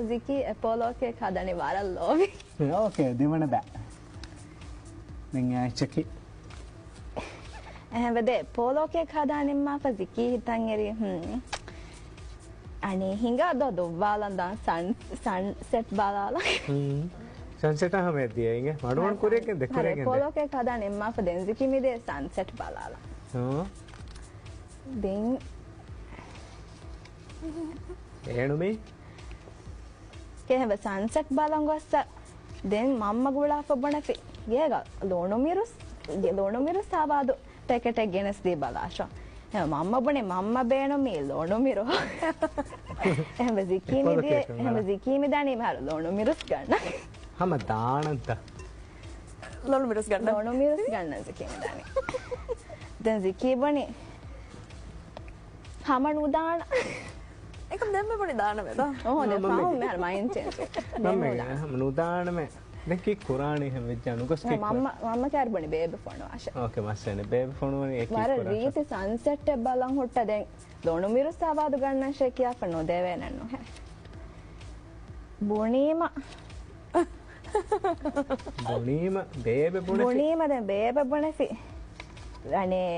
Ziki Apollo ke kadani vara lovi. Okay, dimana ba? Dengan ceki. Bade Apollo ke kadani ma fa Ziki hitangeri. Ani hinga do balanda sunset balala. Sunset hame diye inge. Maduwan kuriya ke dekure ke. Apollo ke kadani ma fa den Ziki mi de sunset balala. Den ಏನುಮಿ ಕೆಹಬ sunset ಬಾಲಂಗೊಸ್ಸ ದೆನ್ ಮಮ್ಮ ಗುಳಾ ಫಬ್ಬಣಫಿ ಗೇಗ ಲೋಣುಮಿರು ಸಾವಾದು ಟೆಕೆಟೆ ಗೆನಸ್ the ಬಾಲಾಶ ಮಮ್ಮ ಬಣೆ ಮಮ್ಮ ಬೇಣು ಮಿ ಲೋಣುಮಿರು ಹೆಂಬ ಜಿಕೀಮಿ ದಾನಿ ಮಾರು ಲೋಣುಮಿರುಸ್ ಗಣ್ಣ ಹಮ ದಾಣಂತ ಲೋಣುಮಿರುಸ್ ಗಣ್ಣ ಜಿಕೀಮಿ ದಾನಿ ದೆನ್ ಜಿಕೀ ಬಣಿ ಹಮಣು ದಾಣ එකම දැම්ම පොඩි දාන්න වෙද ඕ දැන් පාවුම් මම මයින් චේන්ජ් මම නුදානම දැන් කි කුරාණේ හැම වෙච්ච අනුගස් කි මම කර්බනි බේබි ෆෝන් වාෂ ඕකේ මස්සනේ බේබි ෆෝන් වනේ එක වර රීති සන්සෙට් එක බලන් හොට්ට දැන් දොණු මිරු සවාදු ගන්න ශේකියා ෆනෝ දෙවේ නන්නු හැ බොණීම බේබි බොණීම දැන් බේබි බොණසි අනේ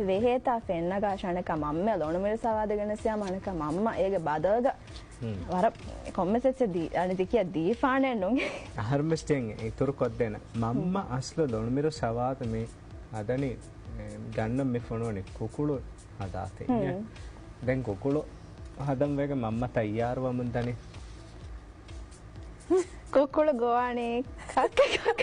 වෙහෙතා ෆෙන්නගා ශනක මම්ම ලොණුමිර සවාදගෙන සියා මනක මම්ම ඒගේ බදග වර කොම්මෙසෙච්ච දී අනිති කිය දීෆානේ නුගේ අහර්මස්ටෙන් ඒතර කොද්දෙන මම්ම අස්ල ලොණුමිර සවාද මේ අදනි ගන්න මේ ෆොනෝනේ කුකුළු හදාතේ දැන් කුකුළු හදම් වේග මම්ම තයාර වමුන් දනේ කුකුළු ගෝවානේ කක්ක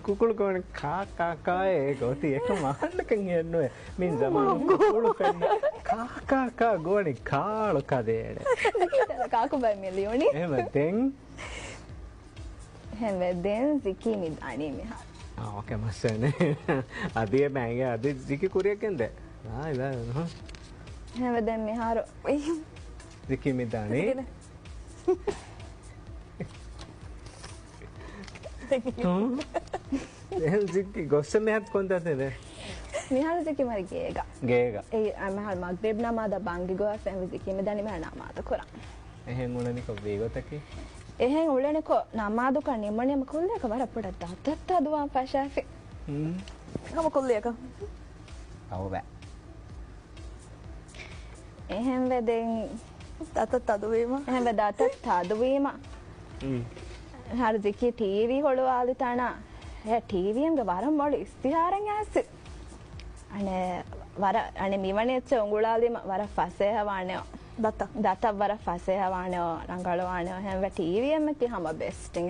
කුකුළු කෝනේ කාකාකායේ ගෝති එක මහන්නකන් යන්නේ මින් සමාන කුකුළු ෆෙන්න කාකාකා ගෝනේ කාලු කදේන කාකු බයි මිලියෝනි එහෙම දෙන් Ziki mi dani mi ha. ඕකේ මස්සනේ අදිය බෑගේ අදි Ziki කුරියකෙන්ද ඉතින් හැමදෙන් mi haro Ziki mi dani Ziki gosse mehat kontatede mihal Ziki mari gega mahal maghrib namada bangi go fem Ziki mi dani mahal namada kora එහෙන් උනනි කො වේගොතකි එහෙන් උලනේ කො නමාදු ක නිමණියම කුල්ලේක වර පොඩ දත්තත් අදුවා ෆෂාෆි කම කුල්ලේක අව බෑ එහෙන් වෙදෙන් දත්තත් අදුවීම එහෙන් දත්තත් අදුවීම හර Ziki TV කොළවාලි තන TV එංග වරම් මොළ ඉස්තිහාරන් ඇස්ස අනේ වර අනේ මිවණෙච්ච උඟුලාලිම වර ෆසේ හවානේ දත වර ෆසේ හවානේ රංගලවානේ හැම TV එම කි හැම බෙස්ටිං